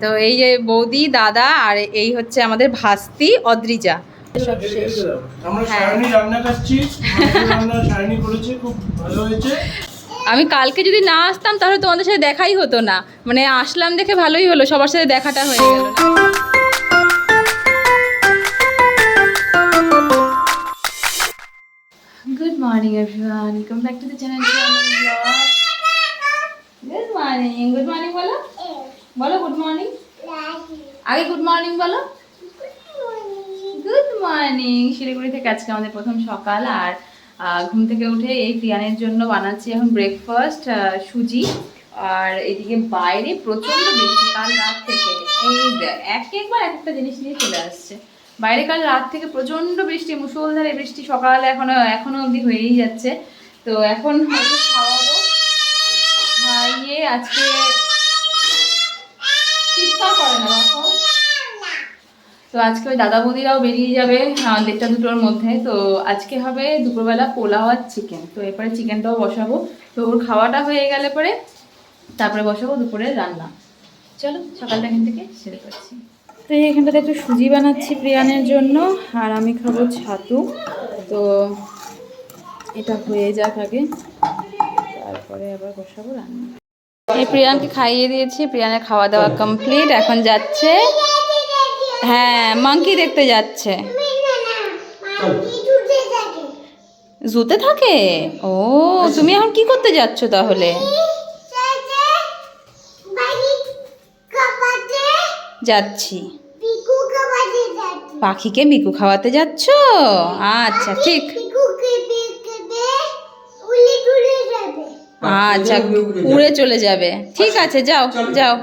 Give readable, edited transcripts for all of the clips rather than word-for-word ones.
তো এই যে বৌদি, দাদা আর এই হচ্ছে আমাদের ভাস্তি অদ্রিজা। সব শেষ। আমরা সায়নী রান্না করছি, রান্না সায়নী করেছে, খুব ভালো হয়েছে। আমি কালকে যদি না আসতাম তাহলে তোমাদের সাথে দেখাই হতো না, মানে আসলাম দেখে ভালোই হলো, সবার সাথে দেখাটা হয়ে গেল। Good morning everyone, welcome back to the channel. Good morning, good morning বলো, বলো গুড মর্নিং। আগে গুড মর্নিং বলো। Good morning. শিলিগুড়ি থেকে আজকে আমাদের প্রথম সকাল, আর ঘুম থেকে উঠে এই প্রিয়ানের জন্য বানাচ্ছি এখন ব্রেকফাস্ট, সুজি। আর এদিকে বাইরে প্রচন্ড বৃষ্টি কাল রাত থেকে, এই একবার এক একটা জিনিস নিয়ে চলে আসছে। বাইরে কাল রাত থেকে প্রচন্ড বৃষ্টি, মুষলধারে বৃষ্টি, সকালে এখনো অবধি হয়েই যাচ্ছে। তো এখন হয়তো খাওয়াবো, খাইয়ে আজকে চিৎকার করে না বাবা। তো আজকে ওই দাদা বৌদিরাও বেরিয়ে যাবে 1:30-2টোর মধ্যে। তো আজকে হবে দুপুরবেলা পোলাও আর চিকেন। তো এরপরে চিকেনটাও বসাবো, তো ওর খাওয়াটা হয়ে গেলে পরে তারপরে বসাবো দুপুরের রান্না। চলো সকালটা এখান থেকে সেরে করছি। তো এখানটাতে একটু সুজি বানাচ্ছি প্রিয়ানের জন্য, আর আমি খাবো ছাতু। তো এটা হয়ে যাক আগে, তারপরে আবার বসাবো রান্না। এই প্রিয়ানকে খাইয়ে দিয়েছি, প্রিয়ানের খাওয়া দাওয়া কমপ্লিট, এখন যাচ্ছে, হ্যাঁ মাংকি দেখতে যাচ্ছে। জুতে থাকে? ও তুমি এখন কি করতে যাচ্ছ তাহলে? যাচ্ছি। পাখিকে বিকু খাওয়াতে যাচ্ছ? আচ্ছা ঠিক, আচ্ছা উড়ে চলে যাবে, ঠিক আছে যাও যাও,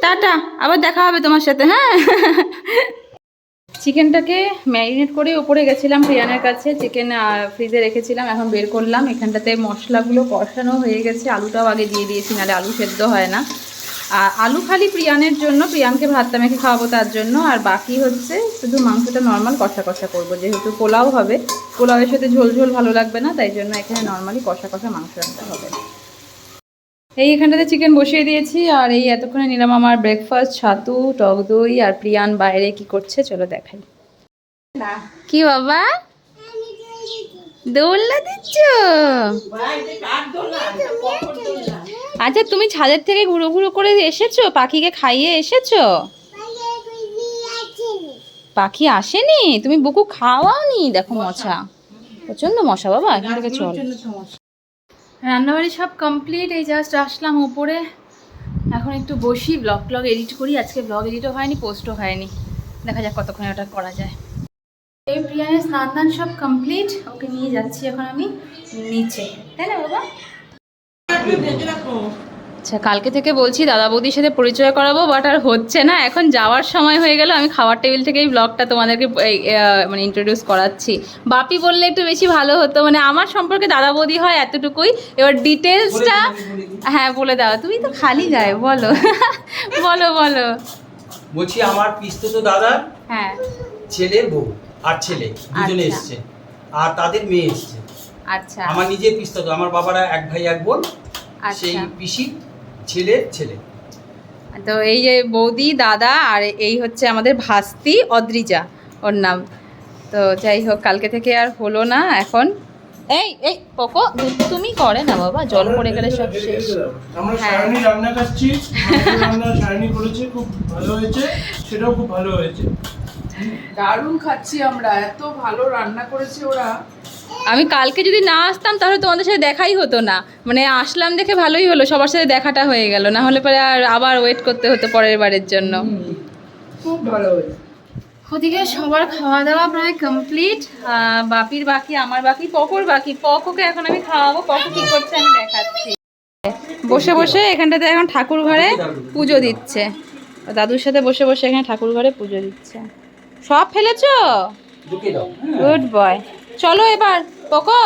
টাটা, আবার দেখা হবে তোমার সাথে। হ্যাঁ চিকেনটাকে ম্যারিনেট করে উপরে গেছিলাম প্রিয়ানের কাছে, চিকেন ফ্রিজে রেখেছিলাম, এখন বের করলাম। এখানটাতে মশলাগুলো কষানো হয়ে গেছে, আলুটাও আগে দিয়ে দিয়েছি, নাহলে আলু সেদ্ধ হয় না। আর আলু খালি প্রিয়ানের জন্য, প্রিয়ানকে ভাতটা মেখে খাওয়াবো তার জন্য, আর বাকি হচ্ছে শুধু মাংসটা নর্মাল কষা কষা করবো, যেহেতু পোলাও হবে, পোলাওয়ের সাথে ঝোল ঝোল ভালো লাগবে না, তাই জন্য এখানে নর্মালি কষা কষা মাংস রান্না হবে। এই এখানটাতে চিকেন বসিয়ে দিয়েছি, আর এই এতক্ষণে নিলাম আমার ব্রেকফাস্ট, ছাতু, টক দই, আর প্রিয়ান বাইরে কি করছে চলো দেখাই। কি বাবা দোলনা দিচ্ছ? আচ্ছা তুমি ছাদের থেকে ঘুরো ঘুরো করে এসেছো, পাখিকে খাইয়ে এসেছো? পাখি আসেনি? তুমি বুকু খাওয়াওনি? দেখো মশা, প্রচন্ড মশা বাবা, এখান থেকে চল। রান্নাবাড়ি সব কমপ্লিট, এই জাস্ট আসলাম উপরে, এখন একটু বসি, ব্লগ এডিট করি। আজকে ব্লগ এডিটও হয়নি, পোস্টও হয়নি, দেখা যাক কতক্ষণে ওটা করা যায়। এই প্রিয়ানের স্নান সব কমপ্লিট, ওকে নিয়ে যাচ্ছি এখন আমি নিচে, তাই না বাবা? আচ্ছা কালকে থেকে বলছি দাদা বৌদির সাথে পরিচয় করাবো, বাট আর হচ্ছে না, এখন যাওয়ার সময় হয়ে গেল। আমি খাওয়ার টেবিল থেকেই ব্লগটা তোমাদেরকে মানে ইন্ট্রোডিউস করাচ্ছি। বাপি বললে একটু বেশি ভালো হতো, মানে আমার সম্পর্কে দাদা বৌদি হয় এতটুকুই, এবার ডিটেলসটা হ্যাঁ বলে দাও। তুমি তো খালি গায়ে, বলো বলো বলো। বলছি আমার পিস্তত দাদা, হ্যাঁ ছেলের বউ আর ছেলে দুজনে এসছে, আর তাদের মেয়ে এসছে। আচ্ছা আমার নিজের পিস্তত, আমার বাবারা এক ভাই এক বোন, সেই পিসি ছেলের ছেলে। তো এই যে বৌদি, দাদা আর এই হচ্ছে আমাদের ভাস্তি অদ্রিজা ওর নাম। তো যাই হোক কালকে থেকে আর হলো না, এখন এই এই পোকো তুমি করে না বাবা, জল পড়ে গেলে সব শেষ। আমরা সায়নী রান্না করছি, রান্না সায়নী করেছে, খুব ভালো হয়েছে, সেটাও খুব ভালো হয়েছে। দারুণ খাচ্ছি আমরা, এত ভালো রান্না করেছে ওরা। আমি কালকে যদি না আসতাম তাহলে তোমাদের সাথে দেখাই হতো না, মানে আসলাম দেখে ভালোই হলো, সবার সাথে দেখাটা হয়ে গেল, না হলে পরে আর আবার ওয়েট করতে হতো পরের বারের জন্য। খুব ভালো হয়েছে। ওদিকে সবার খাওয়া দাওয়া প্রায় কমপ্লিট, বাপির বাকি, আমার বাকি, পকোর বাকি। পকোকে এখন আমি খাওয়াবো, পকো কি করছে আমি দেখাচ্ছি। বসে বসে এখানটাতে এখন ঠাকুর ঘরে পুজো দিচ্ছে, দাদুর সাথে বসে বসে এখানে ঠাকুর ঘরে পুজো দিচ্ছে। সব ফেলেছো? Good boy. চলো এবার পকো,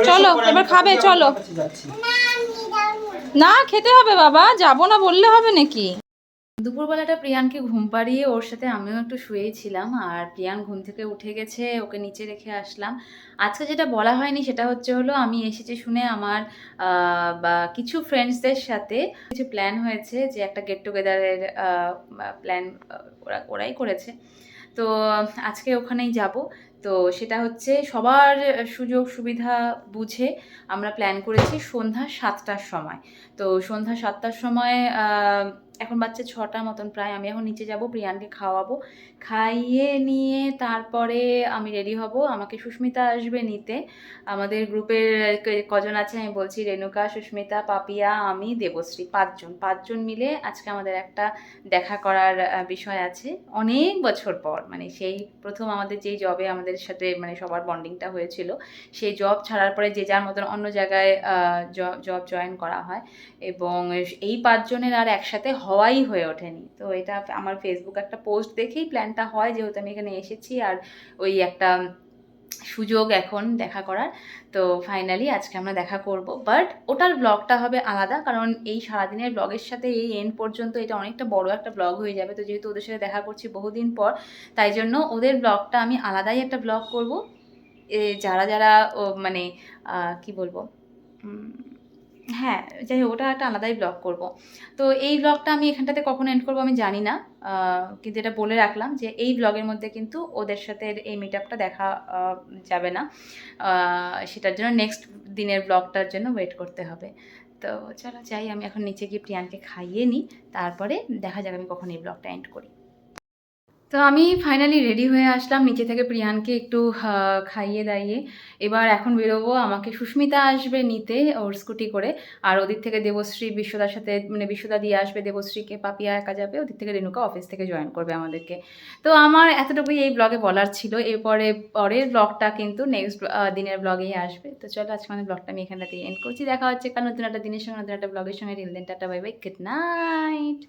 চলো এবার খাবে, চলো। না খেতে হবে বাবা, যাবো না বললে হবে নাকি? দুপুরবেলাটা প্রিয়ানকে ঘুম পাড়িয়ে ওর সাথে আমিও একটু শুয়েছিলাম, আর প্রিয়ান ঘুম থেকে উঠে গেছে, ওকে নিচে রেখে আসলাম। আজকে যেটা বলা হয়নি সেটা হলো আমি এসেছি শুনে আমার বা কিছু ফ্রেন্ডসদের সাথে কিছু প্ল্যান হয়েছে, যে একটা গেট টুগেদারের প্ল্যান ওরাই করেছে। তো আজকে ওখানেই যাব। তো সেটা হচ্ছে সবার সুযোগ সুবিধা বুঝে আমরা প্ল্যান করেছি সন্ধ্যা 7টার সময়। তো সন্ধ্যা 7টার সময় এখন বাচ্চা 6টা মতন প্রায়, আমি এখন নিচে যাব, প্রিয়ানকে খাওয়াবো, খাইয়ে নিয়ে তারপরে আমি রেডি হব। আমাকে সুস্মিতা আসবে নিতে। আমাদের গ্রুপের কজন আছে আমি বলছি, রেণুকা, সুস্মিতা, পাপিয়া, আমি, দেবশ্রী, পাঁচজন মিলে আজকে আমাদের একটা দেখা করার বিষয় আছে। অনেক বছর পর, মানে সেই প্রথম আমাদের যেই জবে আমাদের সাথে মানে সবার বন্ডিংটা হয়েছিল, সেই জব ছাড়ার পরে যে যার মতন অন্য জায়গায় জব জয়েন করা হয়, এবং এই 5জনের আর একসাথে হওয়াই হয়ে ওঠেনি। তো এটা আমার ফেসবুক একটা পোস্ট দেখেই প্ল্যানটা হয়, যেহেতু আমি এখানে এসেছি আর ওই একটা সুযোগ এখন দেখা করার। তো ফাইনালি আজকে আমরা দেখা করব, বাট ওটার ব্লগটা হবে আলাদা, কারণ এই সারাদিনের ব্লগের সাথে এই এন্ড পর্যন্ত এটা অনেকটা বড় একটা ব্লগ হয়ে যাবে। তো যেহেতু ওদের সাথে দেখা করছি বহুদিন পর, তাই জন্য ওদের ব্লগটা আমি আলাদাই একটা ব্লগ করব। যারা যারা মানে কি বলবো, হ্যাঁ যাই হোক, ওটা একটা আলাদাই ব্লগ করব। তো এই ব্লগটা আমি এখানটাতে কখন এন্ড করবো আমি জানি না, কিন্তু এটা বলে রাখলাম যে এই ব্লগের মধ্যে কিন্তু ওদের সাথে এই মিট আপটা দেখা যাবে না, সেটার জন্য নেক্সট দিনের ব্লগটার জন্য ওয়েট করতে হবে। তো চলো যাই, আমি এখন নিচে গিয়ে প্রিয়ানকে খাইয়ে নিই, তারপরে দেখা যাবে আমি কখন এই ব্লগটা এন্ড করি। তো আমি ফাইনালি রেডি হয়ে আসলাম নিচে থেকে, প্রিয়ানকে একটু খাইয়ে দাইয়ে এবার এখন বেরোবো। আমাকে সুস্মিতা আসবে নিতে ওর স্কুটি করে, আর ওদিক থেকে দেবশ্রী বিশ্বদার সাথে, মানে বিশ্বদা দিয়ে আসবে দেবশ্রীকে, পাপিয়া একা যাবে, ওদিক থেকে রেণুকা অফিস থেকে জয়েন করবে আমাদেরকে। তো আমার এতটুকুই এই ব্লগে বলার ছিল। এরপরে পরের ব্লগটা কিন্তু নেক্সট দিনের ব্লগেই আসবে। তো চলো আজকে আমাদের ব্লগটা আমি এখানটাতে এন্ড করছি। দেখা হচ্ছে কারণ নতুন একটা দিনের সঙ্গে নতুন একটা ব্লগের সঙ্গে। Till then tata, bye bye, good night.